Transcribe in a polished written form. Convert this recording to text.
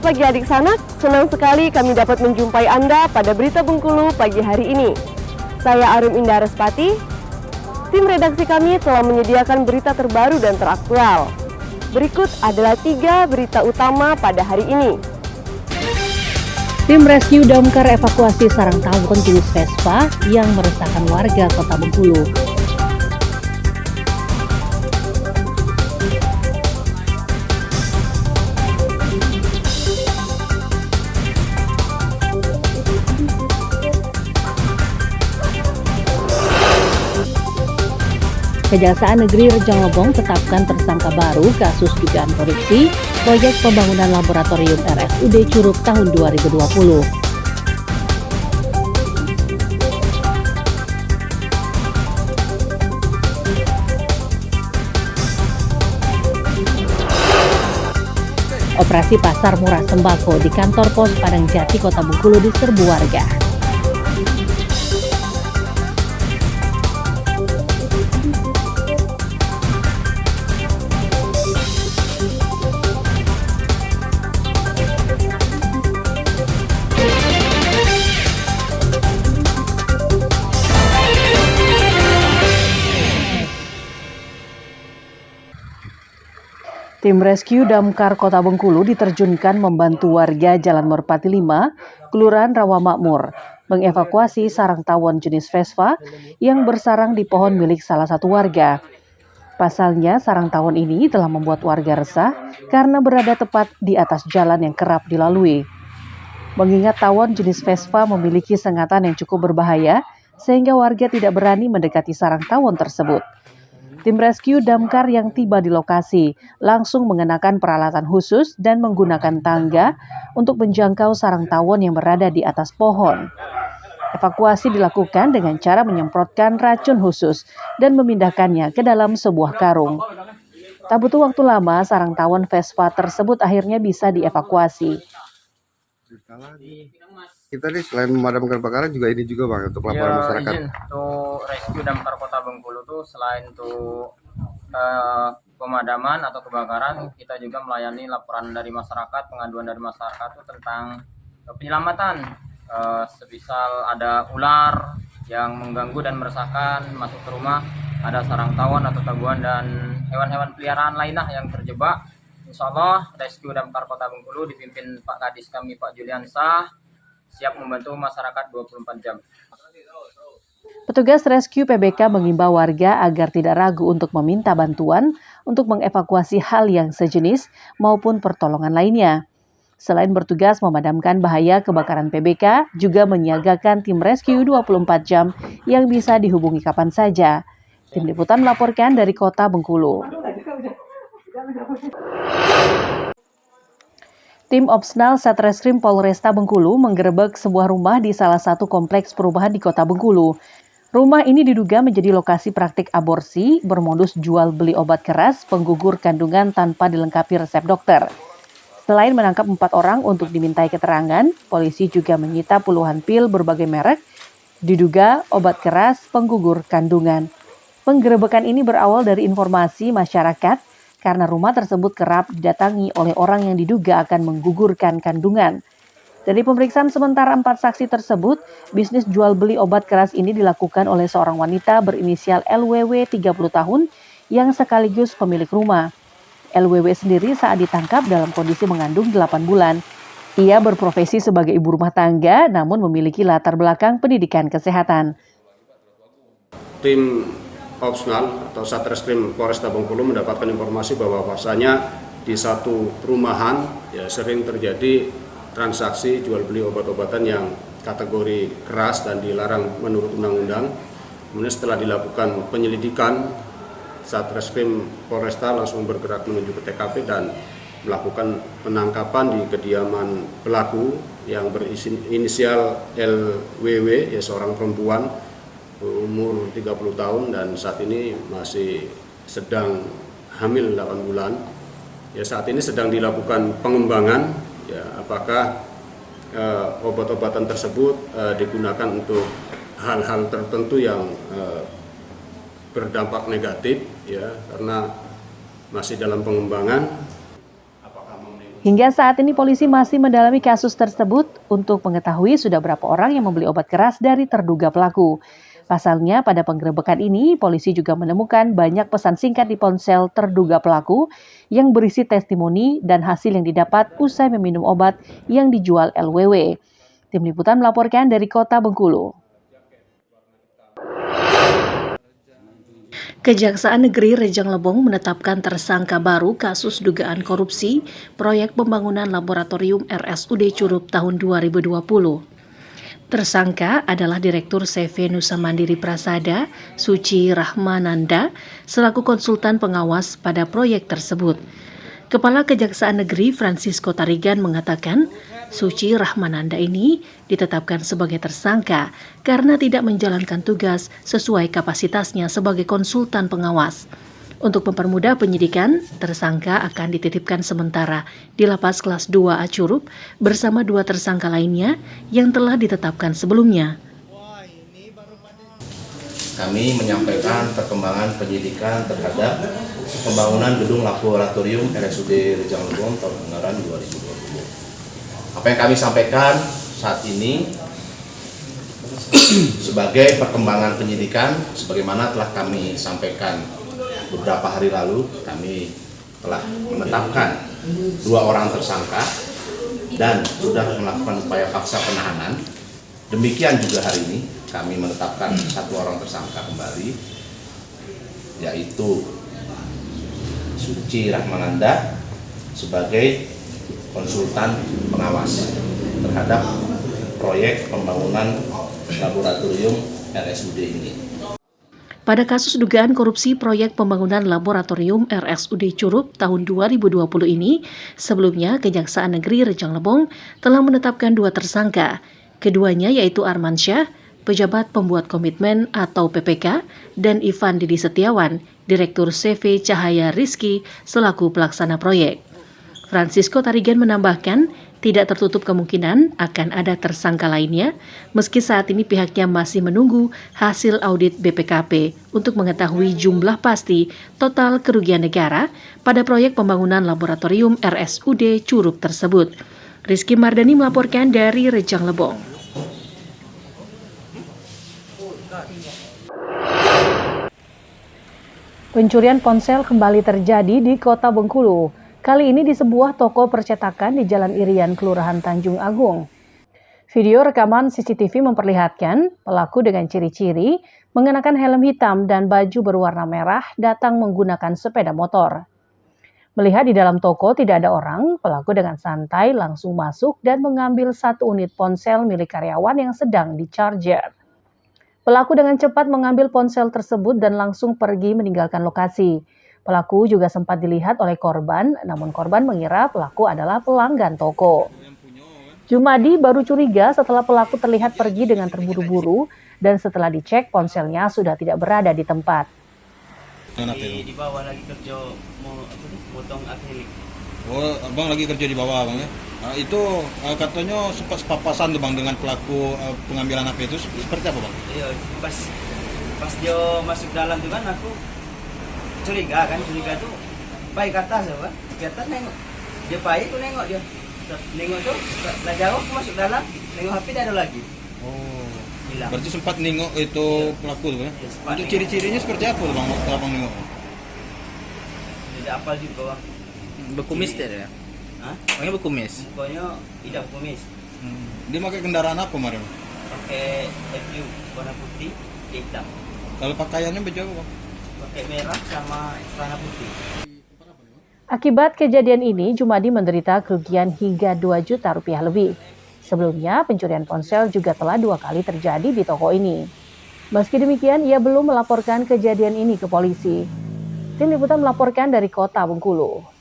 pagi adik sanak, senang sekali kami dapat menjumpai Anda pada Berita Bengkulu pagi hari ini. Saya Arum Indah Respati, tim redaksi kami telah menyediakan berita terbaru dan teraktual. Berikut adalah 3 berita utama pada hari ini. Tim rescue damkar evakuasi sarang tawon jenis Vespa yang meresahkan warga Kota Bengkulu. Kejaksaan Negeri Rejang Lebong tetapkan tersangka baru kasus dugaan korupsi proyek pembangunan laboratorium RSUD Curug tahun 2020. Operasi pasar murah sembako di kantor pos Padang Jati Kota Bengkulu diserbu warga. Tim rescue damkar Kota Bengkulu diterjunkan membantu warga Jalan Merpati 5, Kelurahan Rawa Makmur, mengevakuasi sarang tawon jenis Vespa yang bersarang di pohon milik salah satu warga. Pasalnya, sarang tawon ini telah membuat warga resah karena berada tepat di atas jalan yang kerap dilalui. Mengingat tawon jenis Vespa memiliki sengatan yang cukup berbahaya, sehingga warga tidak berani mendekati sarang tawon tersebut. Tim rescue damkar yang tiba di lokasi langsung mengenakan peralatan khusus dan menggunakan tangga untuk menjangkau sarang tawon yang berada di atas pohon. Evakuasi dilakukan dengan cara menyemprotkan racun khusus dan memindahkannya ke dalam sebuah karung. Tak butuh waktu lama, sarang tawon Vespa tersebut akhirnya bisa dievakuasi. Kita nih selain memadamkan kebakaran juga ini juga Bang untuk laporan masyarakat. Izin untuk rescue damkar Kota Bengkulu tuh selain untuk pemadaman atau kebakaran, kita juga melayani laporan dari masyarakat, pengaduan dari masyarakat tuh tentang penyelamatan. Sebisal ada ular yang mengganggu dan meresahkan masuk ke rumah, ada sarang tawon atau taguan dan hewan-hewan peliharaan lainnya yang terjebak. Insya Allah rescue damkar Kota Bengkulu dipimpin Pak Kadis kami Pak Juliansah siap membantu masyarakat 24 jam. Petugas rescue PBK mengimbau warga agar tidak ragu untuk meminta bantuan untuk mengevakuasi hal yang sejenis maupun pertolongan lainnya. Selain bertugas memadamkan bahaya kebakaran, PBK juga menyiagakan tim rescue 24 jam yang bisa dihubungi kapan saja. Tim Liputan melaporkan dari Kota Bengkulu. Tim Opsnal Satreskrim Polresta Bengkulu menggerebek sebuah rumah di salah satu kompleks perumahan di Kota Bengkulu. Rumah ini diduga menjadi lokasi praktik aborsi bermodus jual beli obat keras penggugur kandungan tanpa dilengkapi resep dokter. Selain menangkap 4 orang untuk dimintai keterangan, polisi juga menyita puluhan pil berbagai merek, diduga obat keras penggugur kandungan. Penggerebekan ini berawal dari informasi masyarakat karena rumah tersebut kerap didatangi oleh orang yang diduga akan menggugurkan kandungan. Dari pemeriksaan sementara 4 saksi tersebut, bisnis jual beli obat keras ini dilakukan oleh seorang wanita berinisial LWW 30 tahun yang sekaligus pemilik rumah. LWW sendiri saat ditangkap dalam kondisi mengandung 8 bulan. Ia berprofesi sebagai ibu rumah tangga namun memiliki latar belakang pendidikan kesehatan. Tim Opsnal atau Satreskrim Polresta Bengkulu mendapatkan informasi bahwa bahwasanya di satu perumahan sering terjadi transaksi jual beli obat-obatan yang kategori keras dan dilarang menurut undang-undang. Kemudian setelah dilakukan penyelidikan, Satreskrim Polresta langsung bergerak menuju ke TKP dan melakukan penangkapan di kediaman pelaku yang berinisial LWW, seorang perempuan umur 30 tahun dan saat ini masih sedang hamil 8 bulan. Saat ini sedang dilakukan pengembangan apakah obat-obatan tersebut digunakan untuk hal-hal tertentu yang berdampak negatif karena masih dalam pengembangan. Hingga saat ini polisi masih mendalami kasus tersebut untuk mengetahui sudah berapa orang yang membeli obat keras dari terduga pelaku. Pasalnya pada penggerebekan ini, polisi juga menemukan banyak pesan singkat di ponsel terduga pelaku yang berisi testimoni dan hasil yang didapat usai meminum obat yang dijual LWW. Tim Liputan melaporkan dari Kota Bengkulu. Kejaksaan Negeri Rejang Lebong menetapkan tersangka baru kasus dugaan korupsi proyek pembangunan laboratorium RSUD Curup tahun 2020. Tersangka adalah Direktur CV Nusa Mandiri Prasada, Suci Rahmananda, selaku konsultan pengawas pada proyek tersebut. Kepala Kejaksaan Negeri Francisco Tarigan mengatakan, Suci Rahmananda ini ditetapkan sebagai tersangka karena tidak menjalankan tugas sesuai kapasitasnya sebagai konsultan pengawas. Untuk mempermudah penyidikan, tersangka akan dititipkan sementara di Lapas Kelas 2A Curup bersama 2 tersangka lainnya yang telah ditetapkan sebelumnya. Kami menyampaikan perkembangan penyidikan terhadap pembangunan gedung laboratorium RSUD Rejang Lebong tahun anggaran 2020. Apa yang kami sampaikan saat ini sebagai perkembangan penyidikan, sebagaimana telah kami sampaikan beberapa hari lalu, kami telah menetapkan 2 orang tersangka dan sudah melakukan upaya paksa penahanan. Demikian juga hari ini kami menetapkan 1 orang tersangka kembali, yaitu Suci Rahmananda sebagai konsultan pengawas terhadap proyek pembangunan laboratorium RSUD ini. Pada kasus dugaan korupsi proyek pembangunan laboratorium RSUD Curup tahun 2020 ini, sebelumnya Kejaksaan Negeri Rejang Lebong telah menetapkan 2 tersangka. Keduanya yaitu Armansyah, pejabat pembuat komitmen atau PPK, dan Ivan Didi Setiawan, Direktur CV Cahaya Rizky selaku pelaksana proyek. Francisco Tarigan menambahkan, tidak tertutup kemungkinan akan ada tersangka lainnya, meski saat ini pihaknya masih menunggu hasil audit BPKP untuk mengetahui jumlah pasti total kerugian negara pada proyek pembangunan laboratorium RSUD Curup tersebut. Rizky Mardani melaporkan dari Rejang Lebong. Pencurian ponsel kembali terjadi di Kota Bengkulu. Kali ini di sebuah toko percetakan di Jalan Irian, Kelurahan Tanjung Agung. Video rekaman CCTV memperlihatkan pelaku dengan ciri-ciri mengenakan helm hitam dan baju berwarna merah datang menggunakan sepeda motor. Melihat di dalam toko tidak ada orang, pelaku dengan santai langsung masuk dan mengambil 1 unit ponsel milik karyawan yang sedang di-charger. Pelaku dengan cepat mengambil ponsel tersebut dan langsung pergi meninggalkan lokasi. Pelaku juga sempat dilihat oleh korban, namun korban mengira pelaku adalah pelanggan toko. Jumadi baru curiga setelah pelaku terlihat pergi dengan terburu-buru dan setelah dicek ponselnya sudah tidak berada di tempat. Di bawah lagi kerja mau potong akrilik. Oh, abang lagi kerja di bawah, bang ya? Itu katanya sempat sepapasan tuh bang dengan pelaku pengambilan HP itu seperti apa bang? Iya, pas dia masuk dalam tuh kan aku curiga tuh baik ke atas ya, ke atas nengok dia baik tuh nengok tuh lah jauh aku masuk dalam nengok HP dia ada lagi. Oh, hilang. Berarti sempat nengok itu pelaku tuh ya? Iya, Untuk ciri-cirinya seperti apa tuh bang waktu abang nengok? Tidak apal juga bang. Berkumis tidak ya? Hah? Pokoknya berkumis. Pokoknya tidak kumis. Dia pakai kendaraan apa kemarin? Pakai FU warna putih hitam. Kalau pakaiannya baju apa bang? Pakai merah sama celana putih. Akibat kejadian ini, Jumadi menderita kerugian hingga 2 juta rupiah lebih. Sebelumnya, pencurian ponsel juga telah 2 kali terjadi di toko ini. Meski demikian, ia belum melaporkan kejadian ini ke polisi. Tim Liputan melaporkan dari Kota Bengkulu.